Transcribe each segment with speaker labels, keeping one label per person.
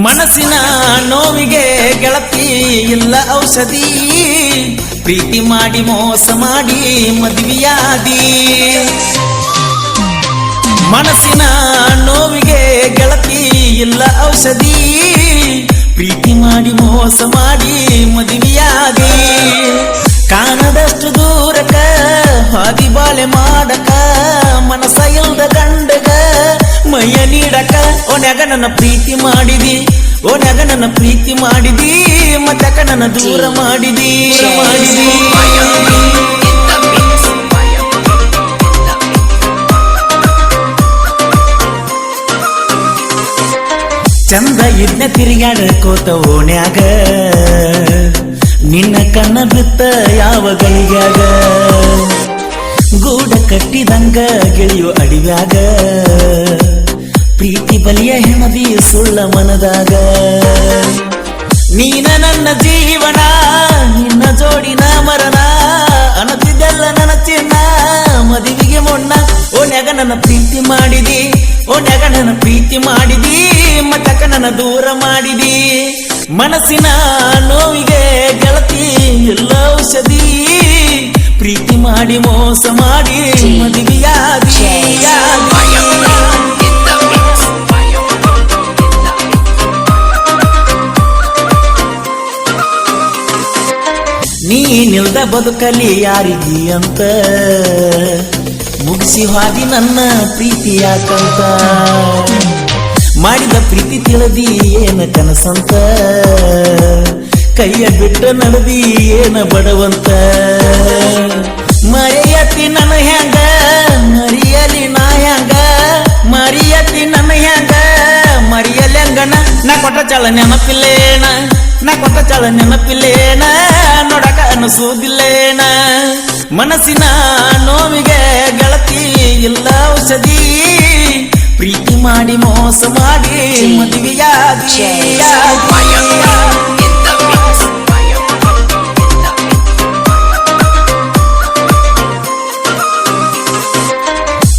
Speaker 1: ಮನಸ್ಸಿನ ನೋವಿಗೆ ಗೆಳತಿ ಇಲ್ಲ ಔಷಧಿ, ಪ್ರೀತಿ ಮಾಡಿ ಮೋಸ ಮಾಡಿ ಮದುವೆಯಾದಿ. ಮನಸ್ಸಿನ ನೋವಿಗೆ ಗೆಳತಿ ಇಲ್ಲ ಔಷಧಿ, ಪ್ರೀತಿ ಮಾಡಿ ಮೋಸ ಮಾಡಿ ಮದುವೆಯಾದಿ. ಕಾಣದಷ್ಟು ದೂರಕ ಹಾದಿ ಬಾಳೆ ಮಾಡಕ, ಮನಸ ಇಲ್ದ ಗಂಡಗ ಮೈಯ ನೀಡಕ. ಓನ್ಯಾಗ ನನ್ನ ಪ್ರೀತಿ ಮಾಡಿದಿ, ಓನ್ಯಾಗ ನನ್ನ ಪ್ರೀತಿ ಮಾಡಿದಿ, ಮತ್ತಕ ನನ್ನ ದೂರ ಮಾಡಿದಿ. ಚಂದ ಇದ್ನ ತಿರುಗಾಡಕೋತ ಓಣ್ಯಾಗ, ನಿನ್ನ ಕಣ್ಣ ಬಿತ್ತ ಯಾವ ಗಳಿಗ್ಯಾಗ. ಗೂಡ ಕಟ್ಟಿದಂಗ ಗೆಳೆಯೋ ಅಡಿವ್ಯಾಗ, ಪ್ರೀತಿ ಬಲಿಯ ಹೆಣದಿ ಸುಳ್ಳ ಮನದಾಗ. ನೀನ ನನ್ನ ಜೀವನ, ನಿನ್ನ ಜೋಡಿನ ಮರಣ, ಅನತಿದ್ದೆಲ್ಲ ನನ್ನ ಚಿನ್ನ ಮದುವೆಗೆ ಮೊನ್ನ. ಓನ್ಯಾಗ ನನ್ನ ಪ್ರೀತಿ ಮಾಡಿದಿ, ಓನ್ಯಾಗ ನನ್ನ ಪ್ರೀತಿ ಮಾಡಿದಿ, ಮತ್ತಕ ನನ್ನ ದೂರ ಮಾಡಿದಿ. ಮನಸ್ಸಿನ ನೋವಿಗೆ ಗೆಳತಿ ಇಲ್ಲ ಔಷಧಿ, ಪ್ರೀತಿ ಮಾಡಿ ಮೋಸ ಮಾಡಿ ಮದುವೆಯಾದಿ. ನೀನಿಲ್ದ ಬದುಕಲಿ ಯಾರಿಗಿ ಅಂತ, ಮುಗಿಸಿ ಹಾದಿ ನನ್ನ ಪ್ರೀತಿ ಯಾಕಂತ. ಮಾಡಿದ ಪ್ರೀತಿ ತಿಳಿದಿ ಏನ ಕನಸಂತ, ಕೈಯ ಬಿಟ್ಟ ನಡೆದಿ ಏನ ಬಡವಂತ. ಮರೆಯತಿ ನನ್ನ ಹ್ಯಾಂಗ ಮರಿಯಲಿ ನಾ ಹ್ಯಾಂಗ, ಮರಿಯತಿ ನನ್ನ ಹ್ಯಾಂಗ ಮರಿಯಲಿ ಹಂಗನ. ನಾ ಕೊಟ್ಟ ಚಾಳ ನೆನಪಿಲ್ಲೇನ, ನಾ ಕೊಟ್ಟ ಚಾಳ ನೆನಪಿಲ್ಲೇನ, ನೋಡಕ ಅನಿಸೋದಿಲ್ಲೇನ. ಮನಸ್ಸಿನ ನೋವಿಗೆ ಗೆಳತಿ ಇಲ್ಲ ಔಷಧಿ, ಪ್ರೀತಿ ಮಾಡಿ ಮೋಸ ಮಾಡಿ ಮದುವೆಯಾದಿ.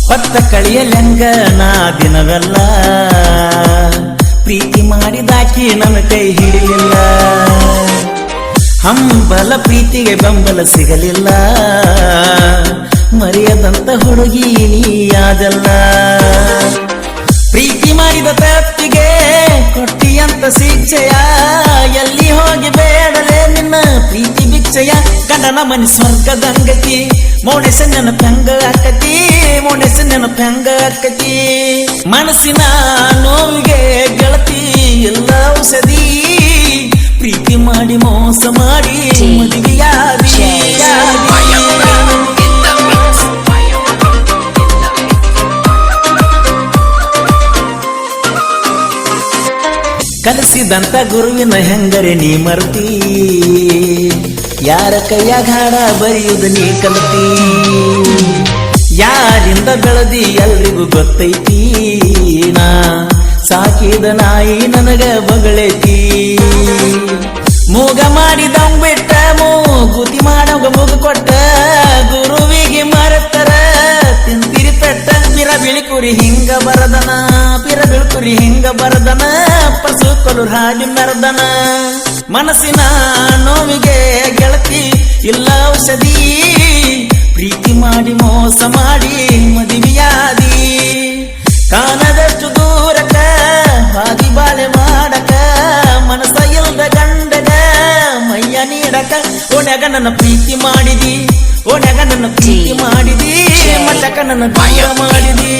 Speaker 1: ಹೊತ್ತ ಕಳಿಯಲೆಂಗ ನಾ ದಿನವೆಲ್ಲ, ಪ್ರೀತಿ ಮಾಡಿದಾಕಿ ನನ್ನ ಕೈ ಹಿಡಿಲಿಲ್ಲ. ಹಂಬಲ ಪ್ರೀತಿಗೆ ಬೆಂಬಲ ಸಿಗಲಿಲ್ಲ, ಮರೆಯದಂತ ಹುಡುಗಿ ನೀಯಾದಲ್ಲ. ಪ್ರೀತಿ ಮಾಡಿದ ತಪ್ಪಿಗೆ ಕೊಟ್ಟಿಯಂತ ಶಿಕ್ಷೆಯ, ಎಲ್ಲಿ ಹೋಗಿ ಬೇಡಲೇ ನಿನ್ನ ಪ್ರೀತಿ ಭಿಕ್ಷೆಯ. ಗಂಡನ ಮನಿ ಸ್ವರ್ಗದಂಗತಿ, ಮೌನೇಶ ನೆನಪಂಗ ಅಕ್ಕತಿ, ಮೌನೇಶ ನೆನಪಂಗ ಅಕ್ಕತಿ. ಮನಸ್ಸಿನ ನೋವಿಗೆ ಗೆಳತಿ ಎಲ್ಲ ಔಷಧಿ, ಪ್ರೀತಿ ಮಾಡಿ ಮೋಸ ಮಾಡಿ ಮದುವೆಯಾದಿ. ಕಲಿಸಿದಂತ ಗುರುವಿನ ಹೆಂಗರೆ ನೀ ಮರ್ತಿ, ಯಾರ ಕೈಯಾಗ ಹಾಡ ಬರೆಯುವುದು ನೀ ಕಲ್ತಿ. ಯಾರಿಂದ ಬೆಳದಿ ಎಲ್ರಿಗೂ ಗೊತ್ತೈತಿ, ನಾ ಸಾಕಿದ ನಾಯಿ ನನಗ ಬಗಳೈತಿ. ಮೂಗ ಮಾಡಿದಂಗ್ ಬಿಟ್ಟ ಮೂಗುತಿ ಮಾಡಂಗ ಮೂಗು ಕೊಟ್ಟ, ಗುರುವಿಗೆ ಮರೆತರ ತಿಂತಿರಿ ಪೆಟ್ಟ. ಪಿರ ಬಿಳಿಕುರಿ ಹಿಂಗ ಬರದನ, ಪಿರ ಬಿಳ್ಕುರಿ ಹಿಂಗ ಬರದನ, ಪಸು ಕೊಲು ಹಾಡಿ ಮೆರದನ. ಮನಸ್ಸಿನ ನೋವಿಗೆ ಗೆಳತಿ ಇಲ್ಲ ಔಷಧಿ, ಪ್ರೀತಿ ಮಾಡಿ ಮೋಸ ಮಾಡಿ ಮದುವೆಯಾದಿ. ಕಾಣದಷ್ಟು ದೂರಕ ಹಾದಿ ಬಾಳೆ ಮಾಡಕ, ಮನಸ ಇಲ್ದ ಗಂಡಗ ಮೈಯ ನೀಡಕ. ಓನ್ಯಾಗ ನನ್ನ ಪ್ರೀತಿ ಮಾಡಿದಿ, ಓನ್ಯಾಗ ನನ್ನ ಪ್ರೀತಿ ಮಾಡಿದಿ, ಮತ್ತಕ ನನ್ನ ದೂರ ಮಾಡಿದಿ.